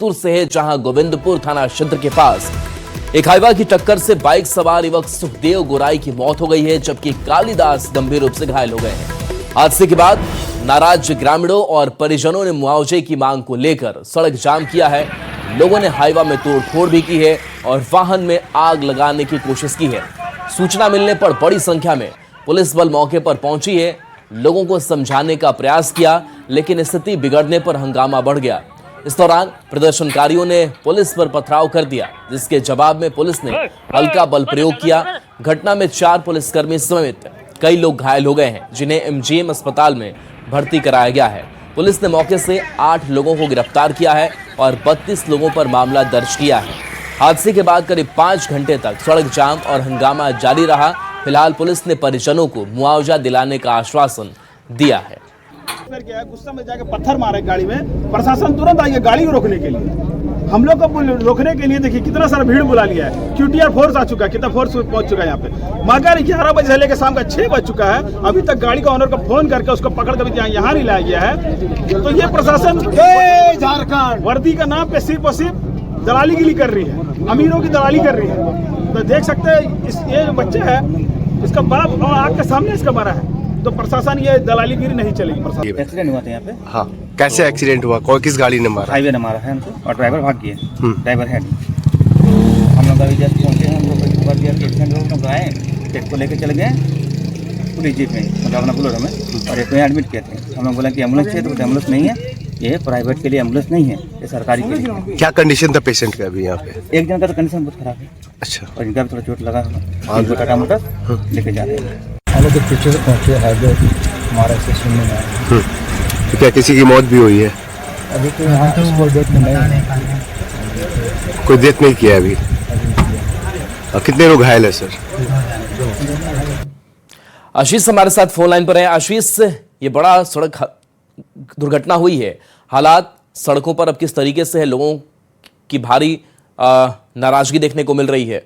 जशपुर से है, जहां गोविंदपुर थाना क्षेत्र के पास एक हाईवा की टक्कर से बाइक सवार युवक सुखदेव गोराई की मौत हो गई है, जबकि कालिदास गंभीर रूप से घायल हो गए हैं। हादसे के बाद नाराज ग्रामीणों और परिजनों ने मुआवजे की मांग को लेकर सड़क जाम किया है। लोगों ने हाईवा में तोड़फोड़ भी की है और वाहन में आग लगाने की कोशिश की है। सूचना मिलने पर बड़ी संख्या में पुलिस बल मौके पर पहुंची है। लोगों को समझाने का प्रयास किया, लेकिन स्थिति बिगड़ने पर हंगामा बढ़ गया। इस दौरान प्रदर्शनकारियों ने पुलिस पर पथराव कर दिया, जिसके जवाब में पुलिस ने हल्का बल प्रयोग किया। घटना में 4 पुलिसकर्मी समेत कई लोग घायल हो गए हैं, जिन्हें एमजीएम अस्पताल में भर्ती कराया गया है। पुलिस ने मौके से 8 लोगों को गिरफ्तार किया है और 32 लोगों पर मामला दर्ज किया है। हादसे के बाद करीब 5 घंटे तक सड़क जाम और हंगामा जारी रहा। फिलहाल पुलिस ने परिजनों को मुआवजा दिलाने का आश्वासन दिया है। गुस्सा में जाके पत्थर मारे गाड़ी में, प्रशासन तुरंत आई है गाड़ी को रोकने के लिए। हम लोग को रोकने के लिए देखिए कितना सारा भीड़ बुला लिया है। क्यूटीआर फोर्स आ चुका है, कितना फोर्स पहुंच चुका है यहाँ पे। मगर 11 बजे से लेकर शाम का 6 बज चुका है, अभी तक गाड़ी का ऑनर को फोन करके उसको पकड़ कर यहाँ नहीं लाया गया है। तो ये प्रशासन झारखंड वर्दी का नाम पे सिर्फ और सिर्फ दलाली गिरी कर रही है, अमीरों की दलाली कर रही है। तो देख सकते हैं ये जो बच्चे है, इसका बाप और आग के सामने इसका मरा है। तो प्रशासन ये दलालीगिरी नहीं चलेगी। प्रशासन एक्सीडेंट हुआ था यहाँ पे। हाँ, कैसे एक्सीडेंट हुआ? कोई किस गाड़ी ने मारा? हाईवे ने मारा है हमको और ड्राइवर भाग गया। ड्राइवर है तो हम लोग अभी जस्ट पहुँचे हैं। हम लोग कर दिया पेशेंट लोग आए, पेट को लेकर चले गए पुलिस जीप में, मतलब अपना बुलेरो में, और एक में एडमिट किए थे। हम लोग बोला कि एम्बुलेंस चाहिए, तो एम्बुलेंस नहीं है, ये प्राइवेट के लिए एम्बुलेंस नहीं है, ये सरकारी के लिए। क्या कंडीशन था पेशेंट का अभी यहाँ पे? एक जन का तो कंडीशन बहुत खराब है। अच्छा, और इनका भी थोड़ा चोट लगा है, टाटा मोटर लेके जा रहे हैं। हम लोग पीछे से पहुँचे हाईवे हमारे से सुनने में आया। तो क्या किसी की मौत भी हुई है? अभी तो यहाँ तो डेट में नहीं, कोई डेथ नहीं किया अभी। और कितने लोग घायल है सर? आशीष हमारे साथ फोन लाइन पर है। आशीष, ये बड़ा सड़क दुर्घटना हुई है, हालात सड़कों पर अब किस तरीके से है? लोगों की भारी नाराजगी देखने को मिल रही है।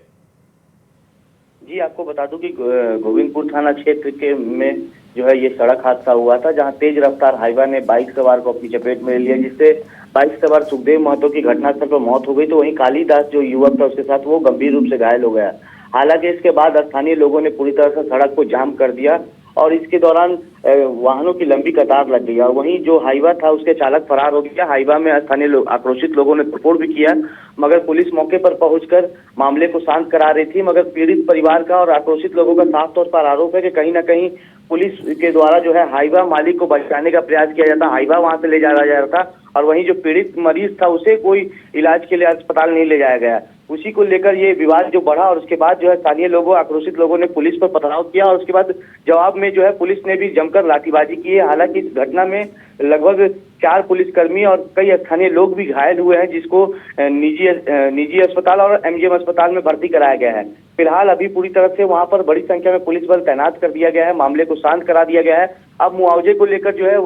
जी, आपको बता दूं कि गोविंदपुर थाना क्षेत्र में जो है ये सड़क हादसा हुआ था, जहां तेज रफ्तार हाईवा ने बाइक सवार को अपनी चपेट में ले लिया, जिससे बाइक सवार सुखदेव महतो की घटनास्थल पर मौत हो गई। तो वहीं कालिदास जो युवक था उसके साथ वो गंभीर रूप से घायल हो गया। हालांकि इसके बाद स्थानीय लोगों ने पूरी तरह से सड़क को जाम कर दिया और इसके दौरान वाहनों की लंबी कतार लग गई। और वहीं जो हाईवा था उसके चालक फरार हो गया। हाईवा में स्थानीय आक्रोशित लोगों ने तोड़फोड़ भी किया, मगर पुलिस मौके पर पहुंचकर मामले को शांत करा रही थी। मगर पीड़ित परिवार का और आक्रोशित लोगों का साफ तौर पर आरोप है कि कहीं ना कहीं पुलिस के द्वारा जो है हाईवा मालिक को बचाने का प्रयास किया जाता, हाईवा वहां से ले जाया जा रहा था और वहीं जो पीड़ित मरीज था उसे कोई इलाज के लिए अस्पताल नहीं ले जाया गया। उसी को लेकर ये विवाद जो बढ़ा और उसके बाद जो है स्थानीय लोगों, आक्रोशित लोगों ने पुलिस पर पथराव किया और उसके बाद जवाब में जो है पुलिस ने भी जमकर लाठीबाजी की है। हालांकि इस घटना में लगभग 4 पुलिसकर्मी और कई स्थानीय लोग भी घायल हुए हैं, जिसको निजी अस्पताल और एमजीएम अस्पताल में भर्ती कराया गया है। फिलहाल अभी पूरी तरह से वहां पर बड़ी संख्या में पुलिस बल तैनात कर दिया गया है, मामले को शांत करा दिया गया है। अब मुआवजे को लेकर जो है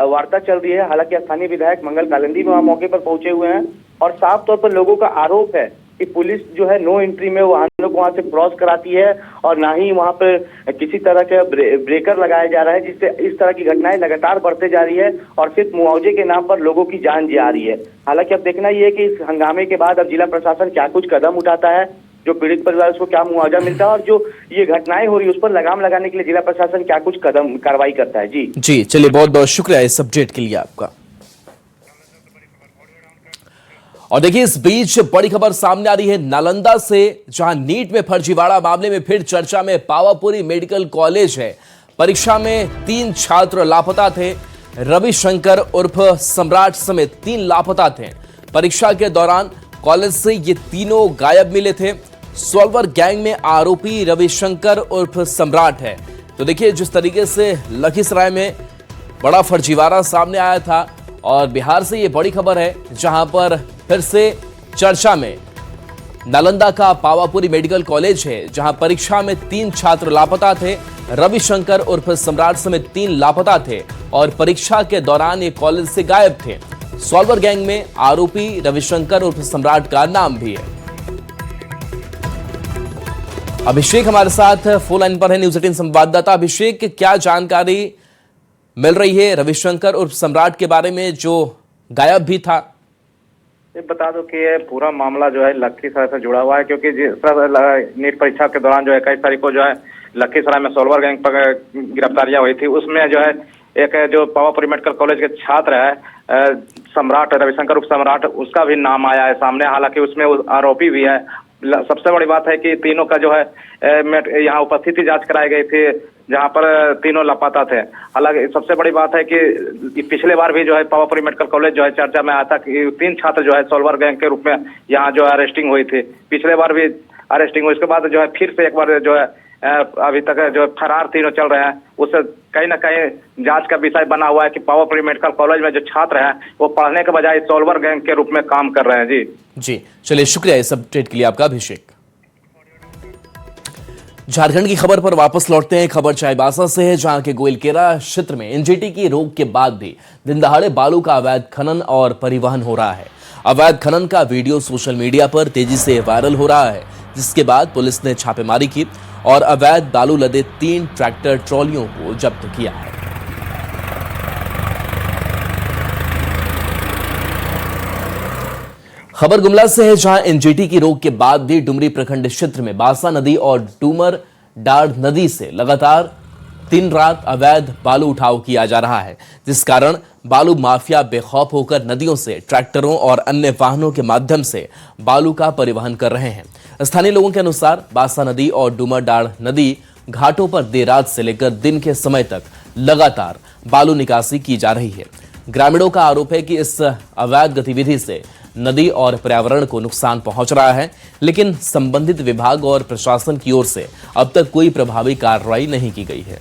वार्ता चल रही है। हालांकि स्थानीय विधायक मंगल कालिंदी वहां मौके पर पहुंचे हुए हैं और साफ तौर पर लोगों का आरोप है कि पुलिस जो है नो एंट्री में वाहनों को वहां से क्रॉस कराती है और ना ही वहां पर किसी तरह का ब्रेकर लगाया जा रहा है, जिससे इस तरह की घटनाएं लगातार बढ़ते जा रही है और सिर्फ मुआवजे के नाम पर लोगों की जान जा रही है। हालांकि अब देखना ये है कि इस हंगामे के बाद अब जिला प्रशासन क्या कुछ कदम उठाता है, जो पीड़ित परिवार उसको क्या मुआवजा मिलता है और जो ये घटनाएं हो रही है उस पर लगाम लगाने के लिए जिला प्रशासन क्या कुछ कदम कार्रवाई करता है। जी चलिए, बहुत बहुत शुक्रिया इस अपडेट के लिए आपका। और देखिए, इस बीच बड़ी खबर सामने आ रही है नालंदा से, जहां नीट में फर्जीवाड़ा मामले में फिर चर्चा में पावापुरी मेडिकल कॉलेज है। परीक्षा में 3 छात्र लापता थे। रविशंकर उर्फ सम्राट समेत 3 लापता थे। परीक्षा के दौरान कॉलेज से ये तीनों गायब मिले थे। सॉल्वर गैंग में आरोपी रविशंकर उर्फ सम्राट है। तो देखिए, जिस तरीके से लखीसराय में बड़ा फर्जीवाड़ा सामने आया था और बिहार से ये बड़ी खबर है, जहां पर फिर से चर्चा में नालंदा का पावापुरी मेडिकल कॉलेज है, जहां परीक्षा में 3 छात्र लापता थे। रविशंकर उर्फ सम्राट समेत 3 लापता थे और परीक्षा के दौरान ये कॉलेज से गायब थे। सॉल्वर गैंग में आरोपी रविशंकर उर्फ सम्राट का नाम भी है। अभिषेक हमारे साथ फोन लाइन पर है, न्यूज 18 संवाददाता। अभिषेक, क्या जानकारी मिल रही है रविशंकर उर्फ सम्राट के बारे में जो गायब भी था? ये बता दो कि ये पूरा मामला जो है लखीसराय से जुड़ा हुआ है, क्योंकि जिस तरह नीट परीक्षा के दौरान जो है 21 तारीख को जो है लखीसराय में सोलवर गैंग पर गिरफ्तारियां हुई थी। उसमें जो है एक जो पावापुरी मेडिकल कॉलेज के छात्र है सम्राट रविशंकर उप सम्राट, उसका भी नाम आया है सामने। हालांकि उसमें आरोपी भी है। सबसे बड़ी बात है कि तीनों का जो है यहाँ उपस्थिति जांच कराई गई थी, जहां पर तीनों लापता थे। हालांकि सबसे बड़ी बात है कि पिछले बार भी जो है पावापुरी मेडिकल कॉलेज जो है चर्चा में आया था कि 3 छात्र जो है सोलवर गैंग के रूप में यहाँ जो है अरेस्टिंग हुई थी। पिछले बार भी अरेस्टिंग हुई, उसके बाद जो है फिर से एक बार जो है अभी तक जो फरार तीनों चल रहे हैं। उससे कहीं ना कहीं जांच का विषय बना हुआ है कि पावापुरी मेडिकल कॉलेज में जो छात्र हैं वो पढ़ने के बजाय सोलवर गैंग के रूप में काम कर रहे हैं। जी चलिए, शुक्रिया इस अपडेट के लिए आपका अभिषेक। झारखंड की खबर पर वापस लौटते हैं। खबर चाईबासा से है, जहां के गोइलकेरा क्षेत्र में एनजीटी की रोक के बाद भी दिन दहाड़े बालू का अवैध खनन और परिवहन हो रहा है। अवैध खनन का वीडियो सोशल मीडिया पर तेजी से वायरल हो रहा है, जिसके बाद पुलिस ने छापेमारी की और अवैध बालू लदे 3 ट्रैक्टर ट्रॉलियों को जब्त किया है। खबर गुमला से है, जहां एनजीटी की रोक के बाद भी डुमरी प्रखंड क्षेत्र में बासा नदी और डूमर डाढ़ नदी से लगातार दिन रात अवैध बालू उठाव किया जा रहा है, जिस कारण बालू माफिया बेखौफ होकर नदियों से ट्रैक्टरों और अन्य वाहनों के माध्यम से बालू का परिवहन कर रहे हैं। स्थानीय लोगों के अनुसार बासा नदी और डूमर डाढ़ नदी घाटों पर देर रात से लेकर दिन के समय तक लगातार बालू निकासी की जा रही है। ग्रामीणों का आरोप है कि इस अवैध गतिविधि से नदी और पर्यावरण को नुकसान पहुंच रहा है, लेकिन संबंधित विभाग और प्रशासन की ओर से अब तक कोई प्रभावी कार्रवाई नहीं की गई है।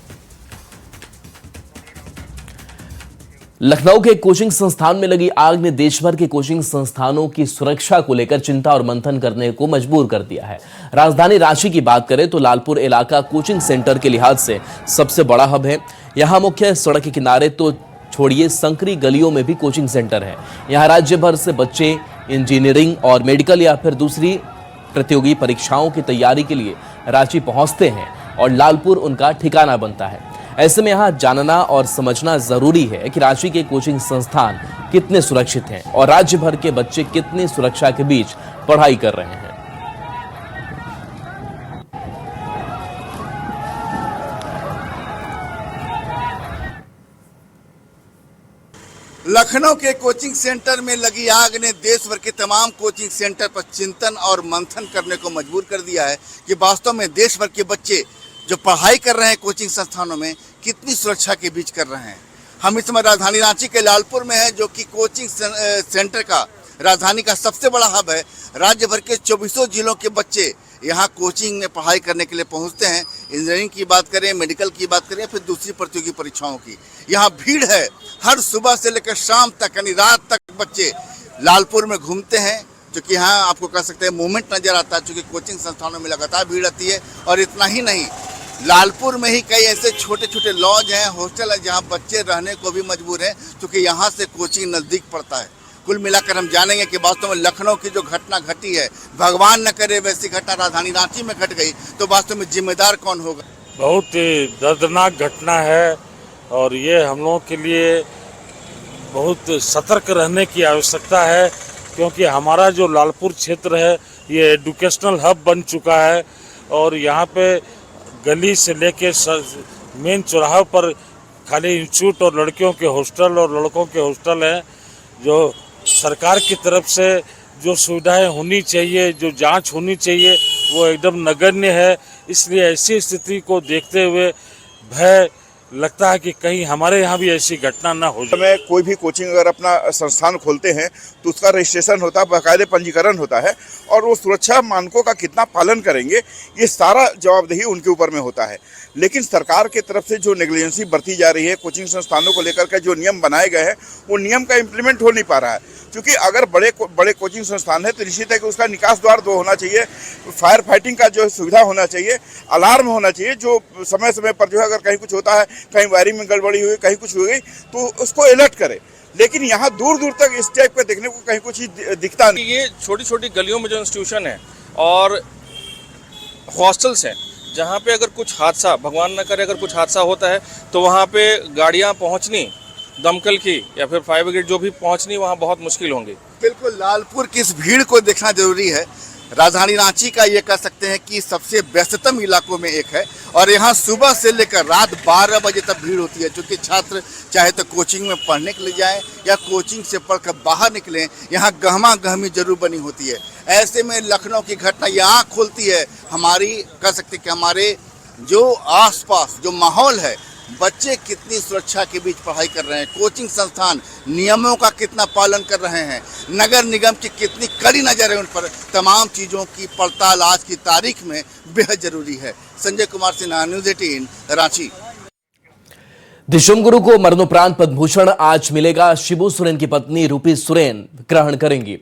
लखनऊ के कोचिंग संस्थान में लगी आग ने देश भर के कोचिंग संस्थानों की सुरक्षा को लेकर चिंता और मंथन करने को मजबूर कर दिया है। राजधानी रांची की बात करें तो लालपुर इलाका कोचिंग सेंटर के लिहाज से सबसे बड़ा हब है। यहां मुख्य सड़क के किनारे तो छोड़िए संकरी गलियों में भी कोचिंग सेंटर है। यहाँ राज्य भर से बच्चे इंजीनियरिंग और मेडिकल या फिर दूसरी प्रतियोगी परीक्षाओं की तैयारी के लिए रांची पहुंचते हैं और लालपुर उनका ठिकाना बनता है। ऐसे में यहाँ जानना और समझना जरूरी है कि रांची के कोचिंग संस्थान कितने सुरक्षित हैं और राज्य भर के बच्चे कितनी सुरक्षा के बीच पढ़ाई कर रहे हैं। लखनऊ के कोचिंग सेंटर में लगी आग ने देश भर के तमाम कोचिंग सेंटर पर चिंतन और मंथन करने को मजबूर कर दिया है कि वास्तव में देश भर के बच्चे जो पढ़ाई कर रहे हैं कोचिंग संस्थानों में कितनी सुरक्षा के बीच कर रहे हैं। हम इस समय राजधानी रांची के लालपुर में हैं, जो कि कोचिंग सेंटर का राजधानी का सबसे बड़ा हब है। राज्य भर के 24 जिलों के बच्चे यहाँ कोचिंग में पढ़ाई करने के लिए पहुँचते हैं। इंजीनियरिंग की बात करें, मेडिकल की बात करें, फिर दूसरी प्रतियोगी परीक्षाओं की, यहाँ भीड़ है। हर सुबह से लेकर शाम तक यानी रात तक बच्चे लालपुर में घूमते हैं, जो कि यहाँ आपको कह सकते हैं मूवमेंट नज़र आता है, चूँकि कोचिंग संस्थानों में लगातार भीड़ रहती है। और इतना ही नहीं, लालपुर में ही कई ऐसे छोटे छोटे लॉज हैं, हॉस्टल हैं, जहाँ बच्चे रहने को भी मजबूर हैं, क्योंकि यहाँ से कोचिंग नज़दीक पड़ता है। कुल मिलाकर हम जानेंगे कि वास्तव में लखनऊ की जो घटना घटी है, भगवान न करे वैसी घटना राजधानी रांची में घट गई तो वास्तव में जिम्मेदार कौन होगा। बहुत ही दर्दनाक घटना है और ये हम लोगों के लिए बहुत सतर्क रहने की आवश्यकता है, क्योंकि हमारा जो लालपुर क्षेत्र है ये एजुकेशनल हब बन चुका है और यहाँ पे गली से लेके मेन चौराहे पर खाली इंस्टीट्यूट और लड़कियों के हॉस्टल और लड़कों के हॉस्टल हैं। जो सरकार की तरफ से जो सुविधाएं होनी चाहिए, जो जांच होनी चाहिए, वो एकदम नगण्य है। इसलिए ऐसी स्थिति को देखते हुए भय लगता है कि कहीं हमारे यहाँ भी ऐसी घटना ना हो जाए। हमें कोई भी कोचिंग अगर अपना संस्थान खोलते हैं तो उसका रजिस्ट्रेशन होता है, बाकायदे पंजीकरण होता है और वो सुरक्षा मानकों का कितना पालन करेंगे ये सारा जवाबदेही उनके ऊपर में होता है। लेकिन सरकार की तरफ से जो नेग्लिजेंसी बरती जा रही है कोचिंग संस्थानों को लेकर के, जो नियम बनाए गए हैं वो नियम का इम्प्लीमेंट हो नहीं पा रहा है। क्योंकि अगर बड़े कोचिंग संस्थान है तो निश्चित है कि उसका निकास द्वार 2 होना चाहिए, फायर फाइटिंग का जो सुविधा होना चाहिए, अलार्म होना चाहिए, जो समय समय पर जो है अगर कहीं कुछ होता है, कहीं वायरिंग में गड़बड़ी हुई, कहीं कुछ हो गई तो उसको अलर्ट करे। लेकिन यहाँ दूर दूर तक इस टाइप का देखने को कहीं कुछ ही दिखता नहीं। ये छोटी छोटी गलियों में जो इंस्टीट्यूशन है और हॉस्टल्स हैं, जहाँ पे अगर कुछ हादसा, भगवान न करे अगर कुछ हादसा होता है तो वहाँ पे गाड़ियाँ पहुँचनी, दमकल की या फिर फायर ब्रिगेड जो भी पहुँचनी, वहाँ बहुत मुश्किल होंगी। बिल्कुल, लालपुर की इस भीड़ को देखना जरूरी है। राजधानी रांची का ये कह सकते हैं कि सबसे व्यस्ततम इलाकों में एक है और यहाँ सुबह से लेकर रात 12 बजे तक भीड़ होती है, क्योंकि छात्र चाहे तो कोचिंग में पढ़ने के लिए जाएं या कोचिंग से पढ़कर बाहर निकलें, यहाँ गहमा गहमी जरूर बनी होती है। ऐसे में लखनऊ की घटना ये आँख खोलती है हमारी, कह सकते कि हमारे जो आसपास जो माहौल है, बच्चे कितनी सुरक्षा के बीच पढ़ाई कर रहे हैं, कोचिंग संस्थान नियमों का कितना पालन कर रहे हैं, नगर निगम की कितनी कड़ी नजर है उन पर, तमाम चीज़ों की पड़ताल आज की तारीख में बेहद जरूरी है। संजय कुमार सिन्हा, न्यूज़ 18 रांची। दिशुम गुरु को मरणोपरांत पद्म भूषण आज मिलेगा। शिबू सोरेन की पत्नी रूपी सोरेन ग्रहण करेंगी।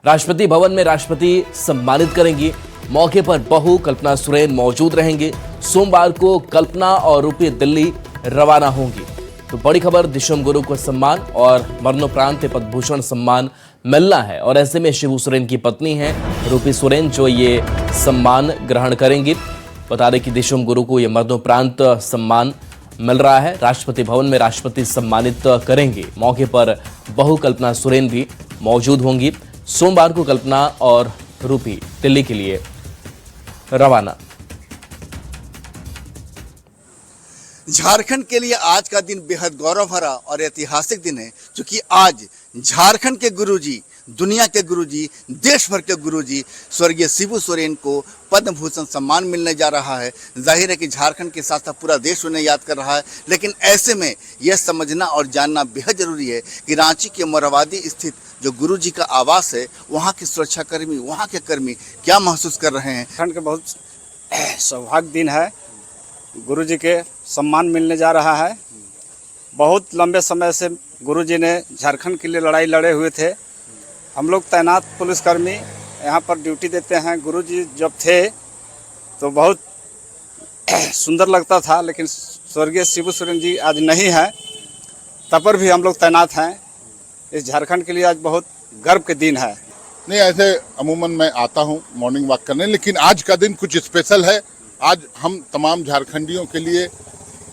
राष्ट्रपति भवन में राष्ट्रपति सम्मानित करेंगी। मौके पर बहू कल्पना सोरेन मौजूद रहेंगे। सोमवार को कल्पना और रूपी दिल्ली रवाना होंगी। तो बड़ी खबर, दिशुम गुरु को सम्मान और मरणोपरांत पद्म भूषण सम्मान मिलना है और ऐसे में शिबू सोरेन की पत्नी है रूपी सोरेन जो ये सम्मान ग्रहण करेंगी। बता दें कि दिशुम गुरु को ये मरणोपरांत सम्मान मिल रहा है। राष्ट्रपति भवन में राष्ट्रपति सम्मानित करेंगे। मौके पर बहू कल्पना सोरेन भी मौजूद होंगी। सोमवार को कल्पना और रूपी दिल्ली के लिए रवाना। झारखंड के लिए आज का दिन बेहद गौरव भरा और ऐतिहासिक दिन है, क्योंकि आज झारखंड के गुरुजी, दुनिया के गुरुजी, देश भर के गुरुजी स्वर्गीय शिबू सोरेन को पद्म भूषण सम्मान मिलने जा रहा है। जाहिर है कि झारखंड के साथ साथ पूरा देश उन्हें याद कर रहा है, लेकिन ऐसे में यह समझना और जानना बेहद जरूरी है कि रांची के मोरहाबादी स्थित जो गुरुजी का आवास है, वहाँ के सुरक्षाकर्मी, वहाँ के कर्मी क्या महसूस कर रहे हैं। झारखंड का बहुत सौभाग्य दिन है, गुरुजी के सम्मान मिलने जा रहा है। बहुत लंबे समय से गुरुजी ने झारखंड के लिए लड़ाई लड़े हुए थे। हम लोग तैनात पुलिसकर्मी यहाँ पर ड्यूटी देते हैं। गुरुजी जब थे तो बहुत सुंदर लगता था, लेकिन स्वर्गीय शिबू सोरेन जी आज नहीं है, तब पर भी हम लोग तैनात हैं। इस झारखंड के लिए आज बहुत गर्व के दिन है। नहीं, ऐसे अमूमन मैं आता हूँ मॉर्निंग वॉक करने, लेकिन आज का दिन कुछ स्पेशल है। आज हम तमाम झारखंडियों के लिए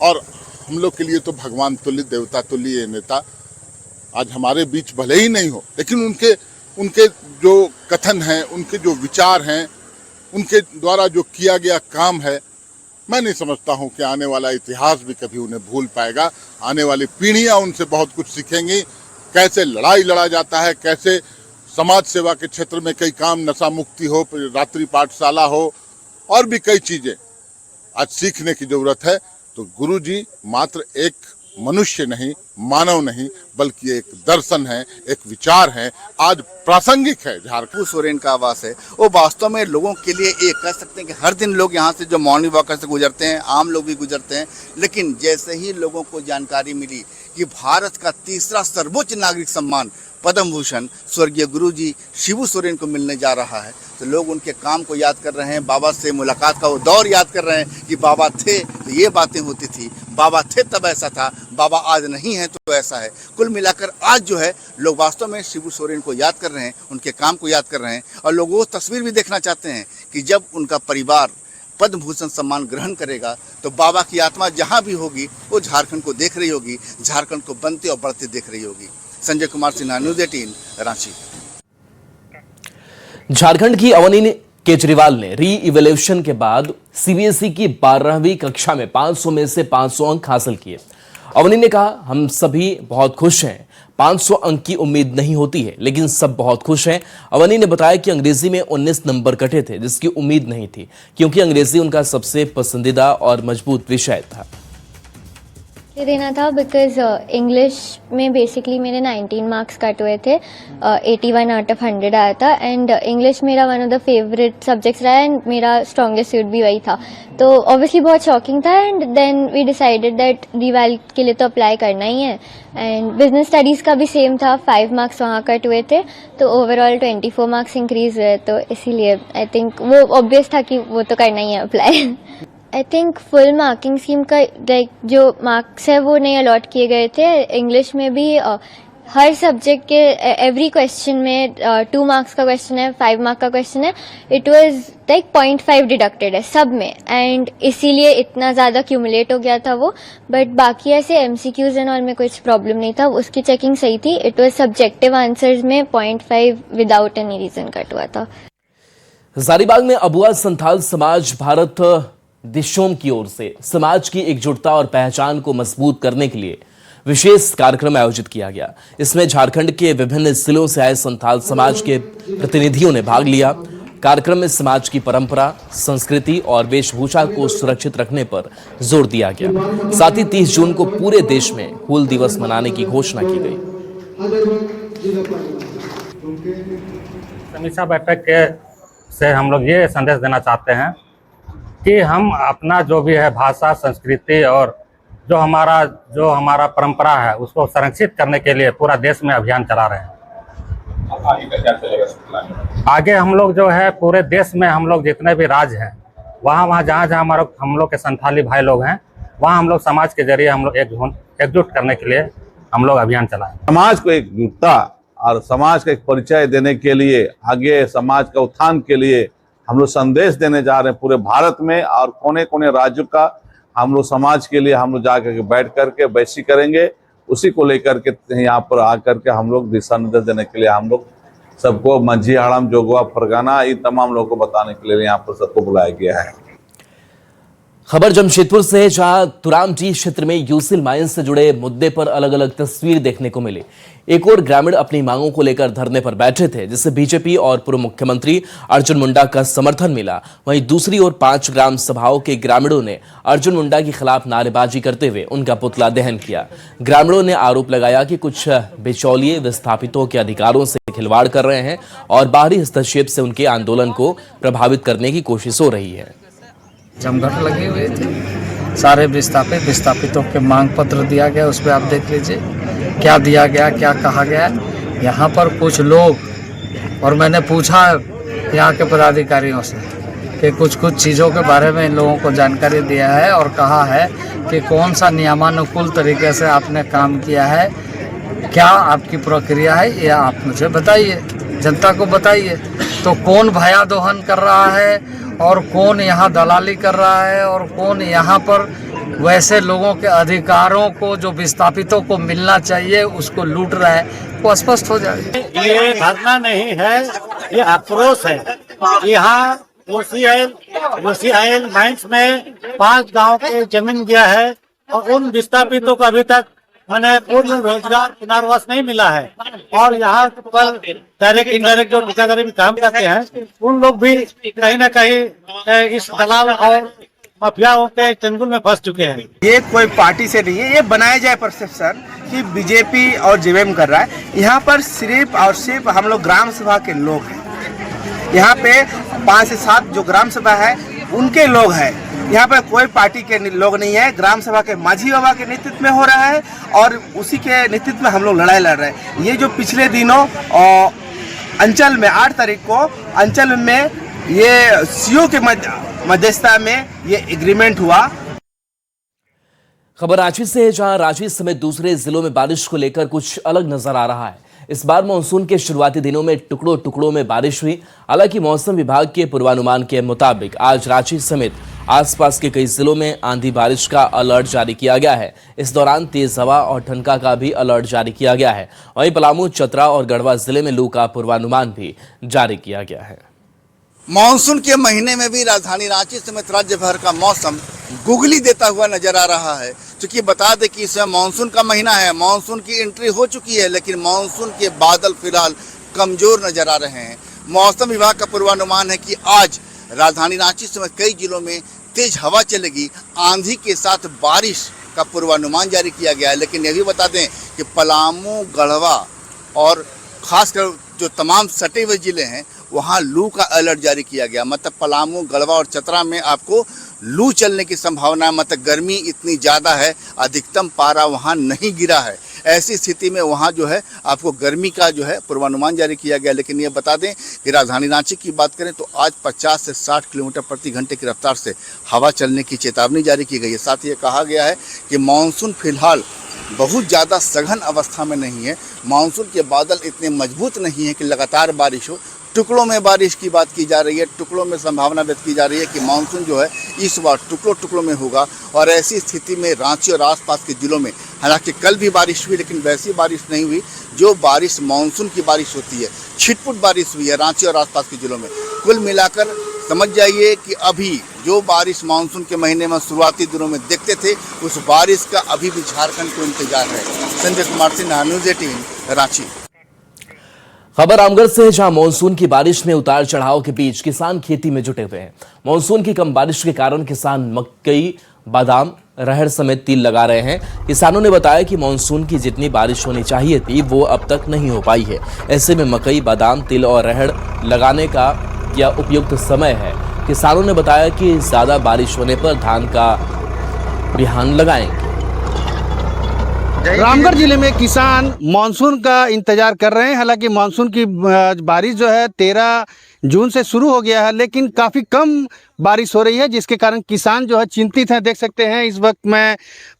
और हम लोग के लिए तो भगवान तुल्य, देवता तुल्य ये नेता आज हमारे बीच भले ही नहीं हो, लेकिन उनके जो कथन हैं, उनके जो विचार हैं, उनके द्वारा जो किया गया काम है, मैं नहीं समझता हूँ कि आने वाला इतिहास भी कभी उन्हें भूल पाएगा। आने वाली पीढ़ियाँ उनसे बहुत कुछ सीखेंगी। कैसे लड़ाई लड़ा जाता है, कैसे समाज सेवा के क्षेत्र में कई काम, नशा मुक्ति हो, रात्रि पाठशाला हो और भी कई चीज़ें आज सीखने की जरूरत है। तो गुरुजी मात्र एक मनुष्य नहीं, मानव नहीं, बल्कि एक दर्शन है, एक विचार है, आज प्रासंगिक है। झारखंड सोरेन का आवास है, वो वास्तव में लोगों के लिए एक कह सकते हैं कि हर दिन लोग यहाँ से जो मॉर्निंग वॉकर से गुजरते हैं, आम लोग भी गुजरते हैं, लेकिन जैसे ही लोगों को जानकारी मिली कि भारत का तीसरा सर्वोच्च नागरिक सम्मान पद्म भूषण स्वर्गीय गुरुजी शिबू सोरेन को मिलने जा रहा है, तो लोग उनके काम को याद कर रहे हैं। बाबा से मुलाकात का वो दौर याद कर रहे हैं कि बाबा थे तो ये बातें होती थी, बाबा थे तब ऐसा था, बाबा आज नहीं है तो ऐसा है। कुल मिलाकर आज जो है लोग वास्तव में शिबू सोरेन को याद कर रहे हैं, उनके काम को याद कर रहे हैं और लोग वो तस्वीर भी देखना चाहते हैं कि जब उनका परिवार पद्म भूषण सम्मान ग्रहण करेगा तो बाबा की आत्मा जहाँ भी होगी वो झारखंड को देख रही होगी, झारखंड को बनते और बढ़ते देख रही होगी। संजय कुमार सिन्हा, न्यूज़ 18 रांची। झारखंड की अवनी केजरीवाल ने री इवैल्यूएशन के बाद सीबीएसई की 12वीं कक्षा में 500 में से 500 अंक हासिल किए। अवनी ने कहा, हम सभी बहुत खुश हैं। 500 अंक की उम्मीद नहीं होती है, लेकिन सब बहुत खुश हैं। अवनी ने बताया कि अंग्रेजी में 19 नंबर कटे थे, जिसकी उम्मीद नहीं थी, क्योंकि अंग्रेजी उनका सबसे पसंदीदा और मजबूत विषय था। देना था बिकॉज इंग्लिश में बेसिकली मेरे 19 मार्क्स कट हुए थे, 81 आउट ऑफ 100 आया था एंड इंग्लिश मेरा one of the favourite subjects रहा एंड मेरा स्ट्रॉन्गेस्ट सूट भी वही था, तो ऑब्वियसली बहुत शॉकिंग था and then we decided that reval के लिए तो अप्लाई करना ही है। एंड बिजनेस स्टडीज़ का भी सेम था, 5 मार्क्स वहाँ कट हुए थे, तो ओवरऑल 24 मार्क्स इंक्रीज हुए, तो इसीलिए आई थिंक वो ऑब्वियस था कि वो तो करना ही है apply. I think full marking scheme का लाइक जो मार्क्स है वो नहीं अलॉट किए गए थे। इंग्लिश में भी हर सब्जेक्ट के एवरी क्वेश्चन में 2 मार्क्स का क्वेश्चन है, 5 मार्क का क्वेश्चन है, इट वाज लाइक 0.5 डिडक्टेड है सब में, एंड इसीलिए इतना ज़्यादा क्यूमुलेट हो गया था वो। बट बाकी ऐसे MCQs एंड ऑल में कुछ प्रॉब्लम नहीं था, उसकी चेकिंग सही थी। इट वाज सब्जेक्टिव आंसर्स में 0.5 विदाउट एनी रीज़न कट हुआ था। हजारीबाग में अबुआ संथाल समाज भारत दिशोम की ओर से समाज की एकजुटता और पहचान को मजबूत करने के लिए विशेष कार्यक्रम आयोजित किया गया। इसमें झारखंड के विभिन्न जिलों से आए संथाल समाज के प्रतिनिधियों ने भाग लिया। कार्यक्रम में समाज की परंपरा, संस्कृति और वेशभूषा को सुरक्षित रखने पर जोर दिया गया। साथ ही 30 जून को पूरे देश में हूल दिवस मनाने की घोषणा की गई। समीक्षा बैठक के से हम लोग ये संदेश देना चाहते हैं कि हम अपना जो भी है भाषा, संस्कृति और जो हमारा परंपरा है उसको संरक्षित करने के लिए पूरा देश में अभियान चला रहे हैं। आगे का क्या चलेगा? आगे हम लोग जो है पूरे देश में हम लोग जितने भी राज्य हैं वहाँ जहाँ हम लोग के संथाली भाई लोग हैं वहाँ हम लोग समाज के जरिए हम लोग एकजुट करने के लिए हम लोग अभियान चलाएं। समाज को एकजुटता और समाज का एक परिचय देने के लिए, आगे समाज का उत्थान के लिए हम लोग संदेश देने जा रहे हैं पूरे भारत में, और कोने कोने राज्यों का हम लोग समाज के लिए हम लोग जाकर के बैठ करके बैसी करेंगे। उसी को लेकर के यहाँ पर आकर के हम लोग दिशा निर्देश देने के लिए हम लोग सबको मंझी, हाड़म, जोगवा, फरगाना, ये तमाम लोगों को बताने के लिए यहाँ पर सबको बुलाया गया है। खबर जमशेदपुर से है, जहां तुरामडी क्षेत्र में यूसिल माइन से जुड़े मुद्दे पर अलग अलग तस्वीर देखने को मिली। एक और ग्रामीण अपनी मांगों को लेकर धरने पर बैठे थे, जिससे बीजेपी और पूर्व मुख्यमंत्री अर्जुन मुंडा का समर्थन मिला। वहीं दूसरी ओर 5 ग्राम सभाओं के ग्रामीणों ने अर्जुन मुंडा के खिलाफ नारेबाजी करते हुए उनका पुतला दहन किया। ग्रामीणों ने आरोप लगाया कि कुछ बिचौलिए विस्थापितों के अधिकारों से खिलवाड़ कर रहे हैं और बाहरी हस्तक्षेप से उनके आंदोलन को प्रभावित करने की कोशिश हो रही है। जमघट लगे हुए थे, सारे विस्थापितों के मांग पत्र दिया गया, उस पर आप देख लीजिए क्या दिया गया, क्या कहा गया। यहाँ पर कुछ लोग, और मैंने पूछा यहाँ के पदाधिकारियों से कि कुछ चीज़ों के बारे में इन लोगों को जानकारी दिया है और कहा है कि कौन सा नियमानुकूल तरीके से आपने काम किया है, क्या आपकी प्रक्रिया है, यह आप मुझे बताइए, जनता को बताइए। तो कौन भया दोहन कर रहा है और कौन यहाँ दलाली कर रहा है और कौन यहाँ पर वैसे लोगों के अधिकारों को जो विस्थापितों को मिलना चाहिए उसको लूट रहा है, वो स्पष्ट हो जाए। ये धरना नहीं है, ये आक्रोश है। यहाँ यूसीआईएल माइंस में 5 गांव के जमीन गया है और उन विस्थापितों को अभी तक मैंने पूर्ण रोजगार पुनर्वास नहीं मिला है, और यहाँ पर डायरेक्ट इनडायरेक्ट जो ठेकेदारी में काम करते हैं उन लोग भी कहीं ना कहीं इस दलाल और माफियाओं के चंगुल में फंस चुके हैं। ये कोई पार्टी से नहीं है, ये बनाया जाए परसेप्शन कि बीजेपी और जेवीएम कर रहा है। यहाँ पर सिर्फ और सिर्फ हम लोग ग्राम सभा के लोग हैं। यहाँ पे 5 से 7 जो ग्राम सभा है उनके लोग हैं। यहाँ पर कोई पार्टी के लोग नहीं है। ग्राम सभा के माझी बाबा के नेतृत्व में हो रहा है और उसी के नेतृत्व में हम लोग लड़ाई लड़ रहे हैं। ये जो पिछले दिनों अंचल में 8 तारीख को अंचल में ये सीओ के मध्यस्थता में ये एग्रीमेंट हुआ। खबर रांची से है, जहां रांची समेत दूसरे जिलों में बारिश को लेकर कुछ अलग नजर आ रहा है। इस बार मानसून के शुरुआती दिनों में टुकड़ों टुकड़ों में बारिश हुई। हालांकि मौसम विभाग के पूर्वानुमान के मुताबिक आज रांची समेत आसपास के कई जिलों में आंधी बारिश का अलर्ट जारी किया गया है। इस दौरान तेज हवा और ठनका का भी अलर्ट जारी किया गया है। वहीं पलामू, चतरा और गढ़वा जिले में लू का पूर्वानुमान भी जारी किया गया है। मानसून के महीने में भी राजधानी रांची समेत राज्य भर का मौसम गुगली देता हुआ नजर आ रहा है। क्योंकि बता दें कि इस समय मानसून का महीना है, मानसून की एंट्री हो चुकी है, लेकिन मानसून के बादल फिलहाल कमजोर नजर आ रहे हैं। मौसम विभाग का पूर्वानुमान है कि आज राजधानी रांची समेत कई जिलों में तेज हवा चलेगी, आंधी के साथ बारिश का पूर्वानुमान जारी किया गया है। लेकिन यह भी बता दें कि पलामू, गढ़वा और खासकर जो तमाम सटे हुए जिले हैं वहाँ लू का अलर्ट जारी किया गया। मतलब पलामू, गढ़वा और चतरा में आपको लू चलने की संभावना है। मतलब गर्मी इतनी ज़्यादा है, अधिकतम पारा वहाँ नहीं गिरा है। ऐसी स्थिति में वहाँ जो है आपको गर्मी का जो है पूर्वानुमान जारी किया गया। लेकिन ये बता दें कि राजधानी रांची की बात करें तो आज 50 से 60 किलोमीटर प्रति घंटे की रफ्तार से हवा चलने की चेतावनी जारी की गई है। साथ ही ये कहा गया है कि मानसून फिलहाल बहुत ज़्यादा सघन अवस्था में नहीं है। मानसून के बादल इतने मजबूत नहीं है कि लगातार बारिश हो। टुकड़ों में बारिश की बात की जा रही है, टुकड़ों में संभावना व्यक्त की जा रही है कि मानसून जो है इस बार टुकड़ों टुकड़ों में होगा। और ऐसी स्थिति में रांची और आसपास के ज़िलों में, हालांकि कल भी बारिश हुई लेकिन वैसी बारिश नहीं हुई जो बारिश मानसून की बारिश होती है। छिटपुट बारिश हुई है रांची और आसपास के ज़िलों में। कुल मिलाकर समझ जाइए कि अभी जो बारिश मानसून के महीने में शुरुआती दिनों में देखते थे, उस बारिश का अभी भी झारखंड को इंतजार है। संजय कुमार सिन्हा, न्यूज़ 18 रांची। खबर रामगढ़ से है, जहां मानसून की बारिश में उतार चढ़ाव के बीच किसान खेती में जुटे हुए हैं। मानसून की कम बारिश के कारण किसान मकई, बादाम, रहर समेत तिल लगा रहे हैं। किसानों ने बताया कि मानसून की जितनी बारिश होनी चाहिए थी वो अब तक नहीं हो पाई है। ऐसे में मकई, बादाम, तिल और रहर लगाने का यह उपयुक्त समय है। किसानों ने बताया कि ज्यादा बारिश होने पर धान का बिहान लगाएंगे। रामगढ़ जिले में किसान मानसून का इंतजार कर रहे हैं। हालांकि मानसून की बारिश जो है 13 जून से शुरू हो गया है, लेकिन काफ़ी कम बारिश हो रही है, जिसके कारण किसान जो है चिंतित हैं। देख सकते हैं इस वक्त मैं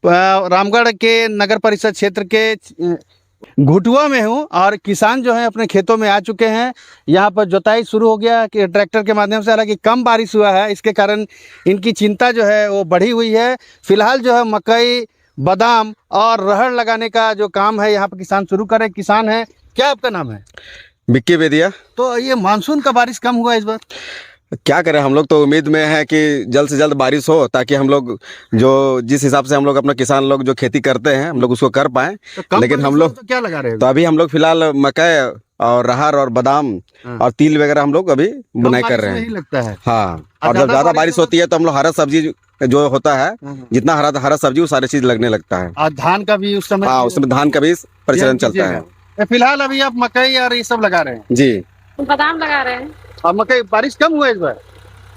रामगढ़ के नगर परिषद क्षेत्र के घुटुआ में हूँ और किसान जो है अपने खेतों में आ चुके हैं। यहाँ पर जुताई शुरू हो गया कि ट्रैक्टर के माध्यम से। हालांकि कम बारिश हुआ है, इसके कारण इनकी चिंता जो है वो बढ़ी हुई है। फिलहाल जो है मकई, बादाम और रहर लगाने का जो काम है यहाँ पर किसान शुरू कर रहे हैं। किसान है, क्या आपका नाम है? बिक्की बेदिया। तो ये मानसून का बारिश कम हुआ इस बार, क्या करें, हम लोग तो उम्मीद में है कि जल्द से जल्द बारिश हो, ताकि हम लोग जो जिस हिसाब से हम लोग अपना किसान लोग जो खेती करते हैं हम लोग उसको कर पाएं। तो लेकिन हम लोग तो क्या लगा रहे हैं? तो अभी हम लोग फिलहाल मकई और रहर और बादाम और तिल वगैरह हम लोग अभी बुनाई कर रहे हैं। लगता है। हाँ, और जब ज्यादा बारिश होती है तो हम लोग हरा सब्जी जो होता है, जितना हरा सब्जी वो सारी चीज लगने लगता है। और धान का भी उस समय, हाँ, उस समय धान का भी प्रचलन चलता है। फिलहाल अभी आप मकई और ये सब लगा रहे हैं? जी, बादाम लगा रहे हैं। और मकई बारिश कम हुआ इस बार?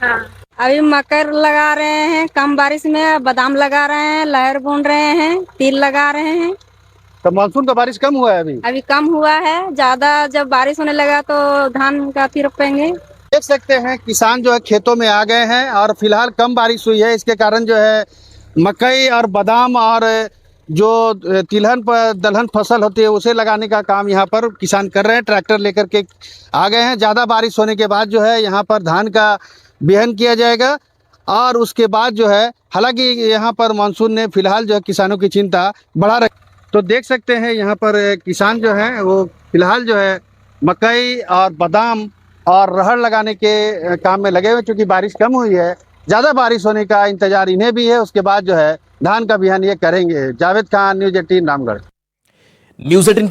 हाँ, अभी मकई लगा रहे हैं कम बारिश में, बादाम लगा रहे हैं, लहर बुन रहे हैं, तिल लगा रहे हैं। तो मानसून का बारिश कम हुआ है अभी कम हुआ है। ज्यादा जब बारिश होने लगा तो धान का फिर रोपेंगे। देख सकते हैं किसान जो है खेतों में आ गए हैं और फिलहाल कम बारिश हुई है, इसके कारण जो है मकई और बादाम और जो तिलहन पर दलहन फसल होती है उसे लगाने का काम यहाँ पर किसान कर रहे हैं। ट्रैक्टर लेकर के आ गए हैं। ज़्यादा बारिश होने के बाद जो है यहाँ पर धान का बिहन किया जाएगा और उसके बाद जो है, हालांकि यहाँ पर मानसून ने फिलहाल जो है किसानों की चिंता बढ़ा रखी। तो देख सकते हैं यहाँ पर किसान जो है वो फिलहाल जो है मकई और बादाम और रहर लगाने के काम में लगे हुए, क्योंकि बारिश कम हुई है। ज़्यादा बारिश होने का इंतजार इन्हें भी है, उसके बाद जो है धान का बिहान ये करेंगे। जावेद खान, न्यूज़ 18 रामगढ़। न्यूज़ 18